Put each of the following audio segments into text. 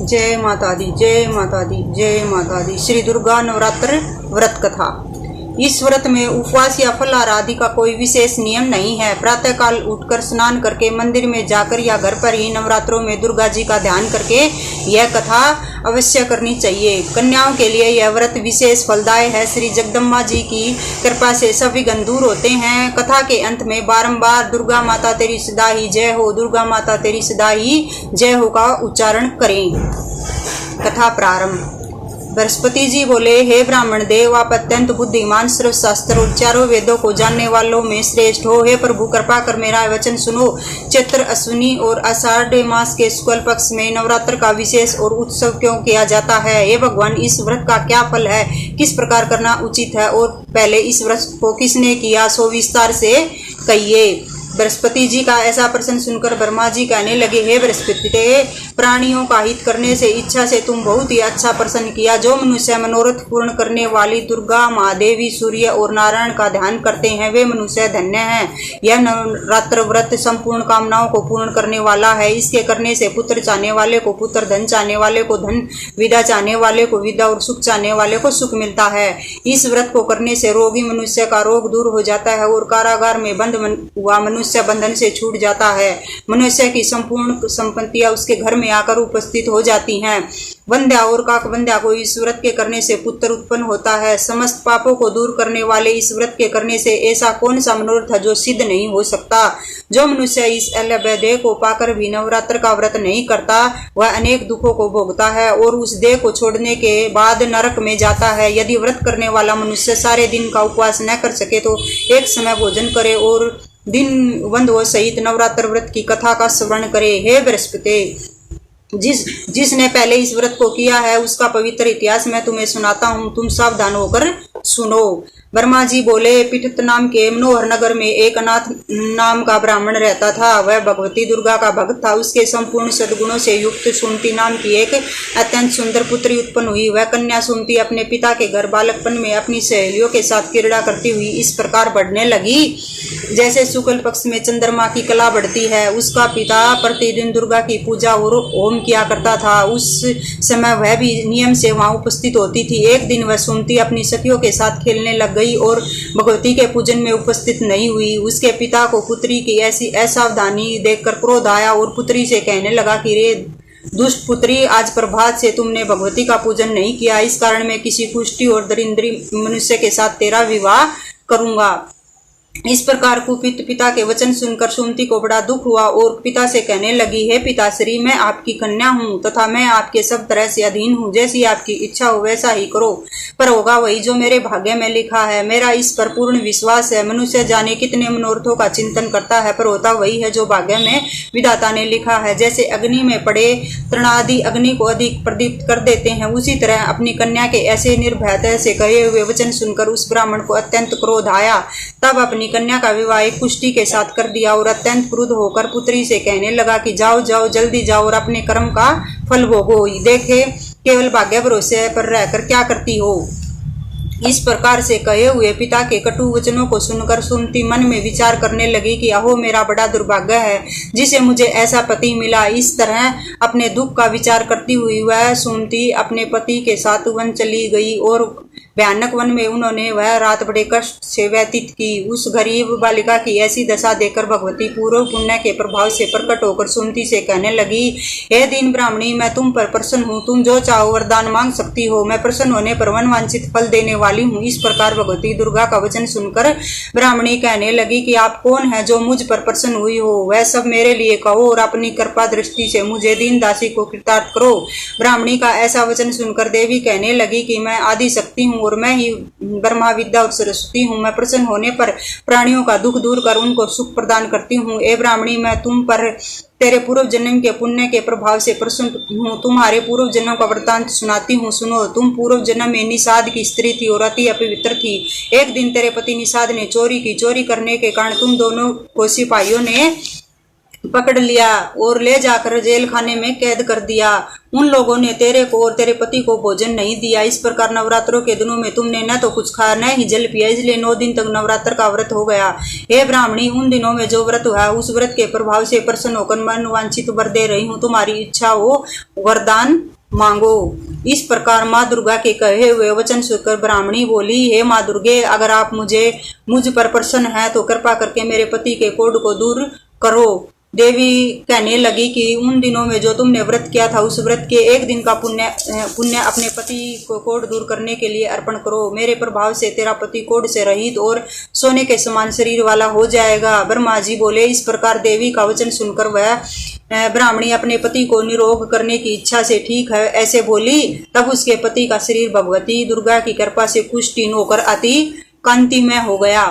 जय माता दी, जय माता दी, जय माता दी। श्री दुर्गा नवरात्र व्रत कथा। इस व्रत में उपवास या फलाहार आदि का कोई विशेष नियम नहीं है। प्रातःकाल उठकर स्नान करके मंदिर में जाकर या घर पर ही नवरात्रों में दुर्गा जी का ध्यान करके यह कथा अवश्य करनी चाहिए। कन्याओं के लिए यह व्रत विशेष फलदायक है। श्री जगदम्बा जी की कृपा से सब विघ्न दूर होते हैं। कथा के अंत में बारंबार दुर्गा माता तेरी सदा ही जय हो, दुर्गा माता तेरी सदा ही जय हो का उच्चारण करें। कथा प्रारंभ। बृहस्पति जी बोले, हे ब्राह्मण देव, आप अत्यंत बुद्धिमान, सर्वशास्त्र और चारों वेदों को जानने वालों में श्रेष्ठ हो। हे प्रभु, कृपा कर मेरा वचन सुनो। चैत्र, अश्विनी और आषाढ़ मास के शुक्ल पक्ष में नवरात्र का विशेष और उत्सव क्यों किया जाता है? हे भगवान, इस व्रत का क्या फल है? किस प्रकार करना उचित है? और पहले इस व्रत को किसने किया, सो विस्तार से कहिए। बृहस्पति जी का ऐसा प्रश्न सुनकर ब्रह्मा जी कहने लगे, हे बृहस्पति, प्राणियों का हित करने से इच्छा से तुम बहुत ही अच्छा प्रश्न किया। जो मनुष्य मनोरथ पूर्ण करने वाली दुर्गा, महादेवी, सूर्य और नारायण का ध्यान करते हैं, वे मनुष्य धन्य हैं। यह नवरात्र व्रत संपूर्ण कामनाओं को पूर्ण करने वाला है। इसके करने से पुत्र चाहने वाले को पुत्र, धन चाहने वाले को धन, विद्या चाहने वाले को विद्या और सुख चाहने वाले को सुख मिलता है। इस व्रत को करने से रोगी मनुष्य का रोग दूर हो जाता है और कारागार में बंद हुआ मनुष्य बंधन से छूट जाता है। मनुष्य की संपूर्ण संपत्तियां उसके घर में आकर उपस्थित हो जाती हैं। वंद्या और काकवंद्या को इस व्रत के करने से पुत्र उत्पन्न होता है। समस्त पापों को दूर करने वाले इस व्रत के करने से ऐसा कौन सा मनोरथ है जो सिद्ध नहीं हो सकता? जो मनुष्य इस अलभ्य देह को पाकर भी नवरात्र का व्रत नहीं करता, वह अनेक दुखों को भोगता है और उस देह को छोड़ने के बाद नरक में जाता है। यदि व्रत करने वाला मनुष्य सारे दिन का उपवास न कर सके तो एक समय भोजन करे और दिन बंद हो सहित नवरात्र व्रत की कथा का श्रवण करे। हे बृहस्पति, जिसने पहले इस व्रत को किया है उसका पवित्र इतिहास मैं तुम्हें सुनाता हूँ, तुम सावधान होकर सुनो। ब्रह्मा जी बोले, पिठत नाम के मनोहर नगर में एक अनाथ नाम का ब्राह्मण रहता था। वह भगवती दुर्गा का भक्त था। उसके संपूर्ण सद्गुणों से युक्त सुमति नाम की एक अत्यंत सुंदर पुत्री उत्पन्न हुई। वह कन्या सुमति अपने पिता के घर बालकपन में अपनी सहेलियों के साथ क्रीड़ा करती हुई इस प्रकार बढ़ने लगी जैसे शुक्ल पक्ष में चंद्रमा की कला बढ़ती है। उसका पिता प्रतिदिन दुर्गा की पूजा और होम किया करता था। उस समय वह भी नियम से वहां उपस्थित होती थी। एक दिन वह सुमति अपनी सखियों के साथ खेलने लग गई और भगवती के पूजन में उपस्थित नहीं हुई। उसके पिता को पुत्री की ऐसी असावधानी देखकर क्रोध आया और पुत्री से कहने लगा कि रे दुष्ट पुत्री, आज प्रभात से तुमने भगवती का पूजन नहीं किया। इस कारण मैं किसी कुष्ठी और दरिद्री मनुष्य के साथ तेरा विवाह करूंगा। इस प्रकार कुपित पिता के वचन सुनकर सुमति को बड़ा दुख हुआ और पिता से कहने लगी, हे पिताश्री, मैं आपकी कन्या हूँ तथा मैं आपके सब तरह से अधीन हूँ। जैसी आपकी इच्छा हो वैसा ही करो, पर होगा वही जो मेरे भाग्य में लिखा है। मेरा इस पर पूर्ण विश्वास है। मनुष्य जाने कितने मनोरथों का चिंतन करता है, पर होता वही है जो भाग्य में विधाता ने लिखा है। जैसे अग्नि में पड़े तृणादि अग्नि को अधिक प्रदीप्त कर देते हैं, उसी तरह अपनी कन्या के ऐसे निर्भयता से कहे हुए वचन सुनकर उस ब्राह्मण को अत्यंत क्रोध आया। तब अपनी कन्या का विवाह एक कुष्ठी के साथ कर दिया और अत्यंत क्रुद्ध होकर पुत्री से कहने लगा कि जाओ जाओ, जल्दी जाओ और अपने कर्म का फल भोगो। देखे केवल भाग्य भरोसे पर रहकर क्या करती हो। इस प्रकार से कहे हुए पिता के कटु वचनों को सुनकर सुमति मन में विचार करने लगी कि अहो, मेरा बड़ा दुर्भाग्य है जिसे मुझे ऐसा पति मिला। इस तरह अपने दुख का विचार करती हुई वह सुमति अपने पति के साथ वन चली गई और भयानक वन में उन्होंने वह रात बड़े कष्ट से व्यतीत की। उस गरीब बालिका की ऐसी दशा देखकर भगवती पूर्व पुण्य के प्रभाव से प्रकट होकर सुमति से कहने लगी, हे दीन ब्राह्मणी, मैं तुम पर प्रसन्न हूँ। तुम जो चाहो वरदान मांग सकती हो। मैं प्रसन्न होने पर वन वांछित फल देने वाली हूँ। इस प्रकार भगवती दुर्गा का वचन सुनकर ब्राह्मणी कहने लगी कि आप कौन है जो मुझ पर प्रसन्न हुई हो? वह सब मेरे लिए कहो और अपनी कृपा दृष्टि से मुझे दीन दासी को कृतार्थ करो। ब्राह्मणी का ऐसा वचन सुनकर देवी कहने लगी कि मैं आदि शक्ति हूँ और मैं ही ब्रह्मा विद्या और सरस्वती हूँ। मैं प्रसन्न होने पर प्राणियों का दुख दूर कर उनको सुख प्रदान करती हूँ। ए ब्राह्मणी, मैं तुम पर तेरे पूर्व जन्म के पुण्य के प्रभाव से प्रसन्न हूँ। तुम्हारे पूर्व जन्म का वृत्तांत सुनाती हूँ, सुनो। तुम पूर्व जन्म में निषाद की स्त्री थी और अति अपवित्र थी। एक दिन तेरे पति निषाद ने चोरी की। चोरी करने के कारण तुम दोनों को सिपाहियों ने पकड़ लिया और ले जाकर जेल खाने में कैद कर दिया। उन लोगों ने तेरे को और तेरे पति को भोजन नहीं दिया। इस प्रकार नवरात्रों के दिनों में तुमने न तो कुछ खाया न ही जल पिया, इसलिए 9 दिन तक नवरात्र का व्रत हो गया। हे ब्राह्मणी, उन दिनों में जो व्रत हुआ उस व्रत के प्रभाव से प्रसन्न होकर मन वांछित वर दे रही हूँ। तुम्हारी इच्छा हो वरदान मांगो। इस प्रकार माँ दुर्गा के कहे हुए वचन सुनकर ब्राह्मणी बोली, हे माँ दुर्गे, अगर आप मुझ पर प्रसन्न है तो कृपा करके मेरे पति के कोढ़ को दूर करो। देवी कहने लगी कि उन दिनों में जो तुमने व्रत किया था उस व्रत के एक दिन का पुण्य अपने पति को कोढ़ दूर करने के लिए अर्पण करो। मेरे प्रभाव से तेरा पति कोढ़ से रहित और सोने के समान शरीर वाला हो जाएगा। ब्रह्मा जी बोले। इस प्रकार देवी का वचन सुनकर वह ब्राह्मणी अपने पति को निरोग करने की इच्छा से ठीक है ऐसे बोली। तब उसके पति का शरीर भगवती दुर्गा की कृपा से पुष्टीन होकर अति कांतिमय हो गया,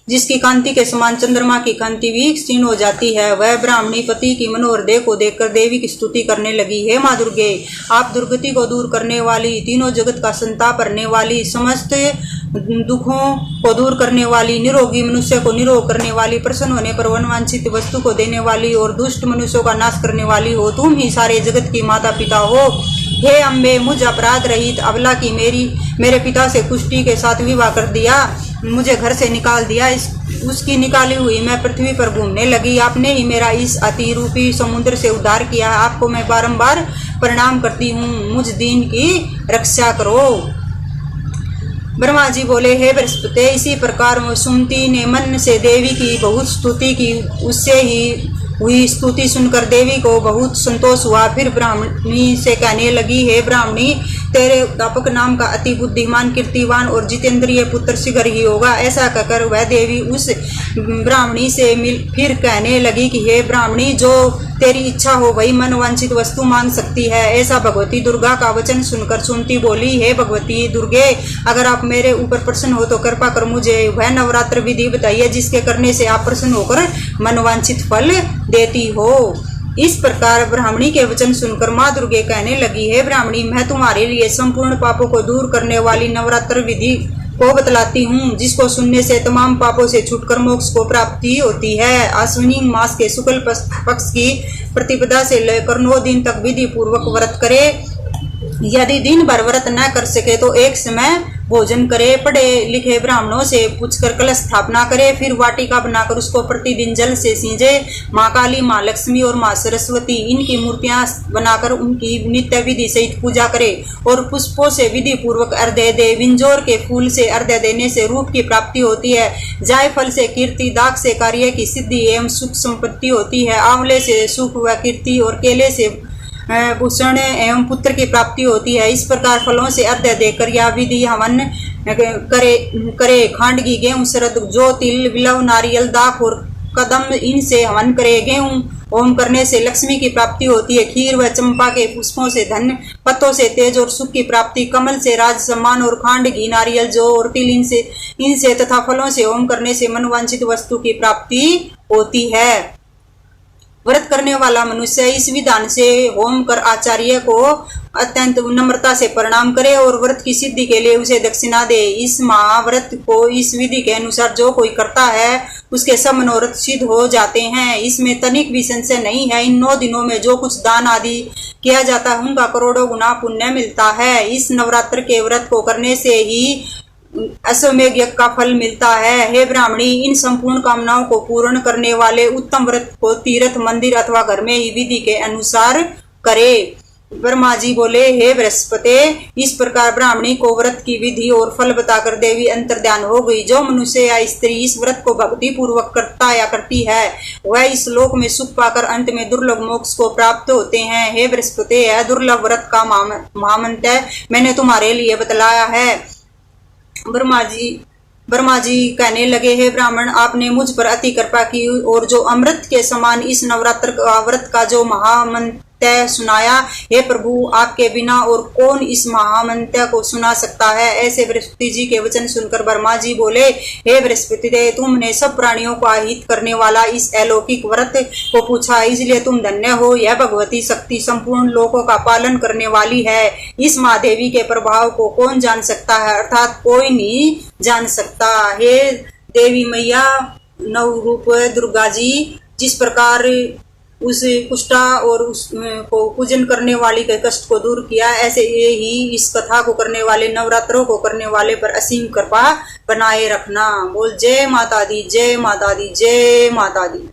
जिसकी कांति के समान चंद्रमा की कांति भी क्षीण हो जाती है। वह ब्राह्मणी पति की मनोहर देह को देखकर देवी की स्तुति करने लगी। हे माँ दुर्गे, आप दुर्गति को दूर करने वाली, तीनों जगत का संताप करने वाली, समस्त दुखों को दूर करने वाली, निरोगी मनुष्य को निरोग करने वाली, प्रसन्न होने पर वनवांछित वस्तु को देने वाली और दुष्ट मनुष्यों का नाश करने वाली हो। तुम ही सारे जगत की माता पिता हो। हे अम्बे, मुझ अपराध रहित अबला की मेरे पिता से कुष्ठी के साथ विवाह कर दिया, मुझे घर से निकाल दिया। उसकी निकाली हुई मैं पृथ्वी पर घूमने लगी। आपने ही मेरा इस अति रूपी समुद्र से उद्धार किया है। आपको मैं बारंबार प्रणाम करती हूँ। मुझ दीन की रक्षा करो। ब्रह्मा जी बोले, हे बृहस्पति, इसी प्रकार सुमति ने मन से देवी की बहुत स्तुति की। उससे ही हुई स्तुति सुनकर देवी को बहुत संतोष हुआ। फिर ब्राह्मणी से कहने लगी, हे ब्राह्मणी, तेरे उद्धापक नाम का अति बुद्धिमान, कीर्तिवान और जितेंद्रिय पुत्र शीघ्र ही होगा। ऐसा कहकर वह देवी उस ब्राह्मणी से फिर कहने लगी कि हे ब्राह्मणी, जो तेरी इच्छा हो वही मनवांछित वस्तु मांग सकती है। ऐसा भगवती दुर्गा का वचन सुनकर सुमति बोली, हे भगवती दुर्गे, अगर आप मेरे ऊपर प्रसन्न हो तो कृपा कर मुझे वह नवरात्र विधि बताइए जिसके करने से आप प्रसन्न होकर मनवांछित फल देती हो। इस प्रकार ब्राह्मणी के वचन सुनकर माँ दुर्गे कहने लगी, हे ब्राह्मणी, मैं तुम्हारे लिए संपूर्ण पापों को दूर करने वाली नवरात्र विधि को बतलाती हूँ, जिसको सुनने से तमाम पापों से छूटकर मोक्ष को प्राप्ति होती है। अश्विनी मास के शुक्ल पक्ष की प्रतिपदा से लेकर 9 दिन तक विधि पूर्वक व्रत करे। यदि दिन भर व्रत न कर सके तो एक समय भोजन करे। पढ़े लिखे ब्राह्मणों से पूछकर कलश स्थापना करे। फिर वाटिका बनाकर उसको प्रतिदिन जल से सींचे। माँ काली, माँ लक्ष्मी और माँ सरस्वती, इनकी मूर्तियां बनाकर उनकी नित्य विधि सहित पूजा करे और पुष्पों से विधि पूर्वक अर्घ्य दे। विंजोर के फूल से अर्घ्य देने से रूप की प्राप्ति होती है। जायफल से कीर्ति, दाख से कार्य की सिद्धि एवं सुख संपत्ति होती है। आंवले से सुख व कीर्ति और केले से भूषण एवं पुत्र की प्राप्ति होती है। इस प्रकार फलों से अर्घ्य देकर या विधि हवन करे। खांडगी, गेहूं, शरद, जौ, तिल, विलव, नारियल, दाख और कदम, इनसे हवन करे। गेहूं होम करने से लक्ष्मी की प्राप्ति होती है। खीर व चंपा के पुष्पों से धन, पत्तों से तेज और सुख की प्राप्ति, कमल से राज सम्मान और खांडगी, नारियल, जौ और तिल, इनसे तथा फलों से होम करने से मनवांछित वस्तु की प्राप्ति होती है। व्रत करने वाला मनुष्य इस विधान से होम कर आचार्य को अत्यंत नम्रता से प्रणाम करे और व्रत की सिद्धि के लिए उसे दक्षिणा दे। इस महाव्रत को इस विधि के अनुसार जो कोई करता है उसके सब मनोरथ सिद्ध हो जाते हैं। इसमें तनिक भी संशय नहीं है। इन 9 दिनों में जो कुछ दान आदि किया जाता है उनका करोड़ों गुना पुण्य मिलता है। इस नवरात्र के व्रत को करने से ही अश्वमेध यज्ञ का फल मिलता है। हे ब्राह्मणी, इन संपूर्ण कामनाओं को पूर्ण करने वाले उत्तम व्रत को तीर्थ, मंदिर अथवा घर में ही विधि के अनुसार करे। ब्रह्मा जी बोले, हे बृहस्पति, इस प्रकार ब्राह्मणी को व्रत की विधि और फल बताकर देवी अंतर्ध्यान हो गई। जो मनुष्य या स्त्री इस व्रत को भक्ति पूर्वक करता या करती है वह इस लोक में सुख पाकर अंत में दुर्लभ मोक्ष को प्राप्त होते हैं। हे बृहस्पति, यह दुर्लभ व्रत का महामंत्र मैंने तुम्हारे लिए बतलाया है। ब्रह्मा जी कहने लगे, हे ब्राह्मण, आपने मुझ पर अति कृपा की और जो अमृत के समान इस नवरात्र का व्रत का जो महामंत्र सुनाया, हे प्रभु, आपके बिना और कौन इस महामंत्र को सुना सकता है। ऐसे बृहस्पति जी के वचन सुनकर ब्रह्मा जी बोले, हे बृहस्पति देव, तुमने सब प्राणियों का हित करने वाला इस अलौकिक व्रत को पूछा, इसलिए तुम धन्य हो। यह भगवती शक्ति संपूर्ण लोकों का पालन करने वाली है। इस महादेवी के प्रभाव को कौन जान सकता है, अर्थात कोई नहीं जान सकता। हे देवी मैया, नव रूप दुर्गा जी, जिस प्रकार उस कुष्ठा और उसको पूजन करने वाली के कष्ट को दूर किया, ऐसे ही इस कथा को करने वाले, नवरात्रों को करने वाले पर असीम कृपा बनाए रखना। बोल जय माता दी, जय माता दी, जय माता दी।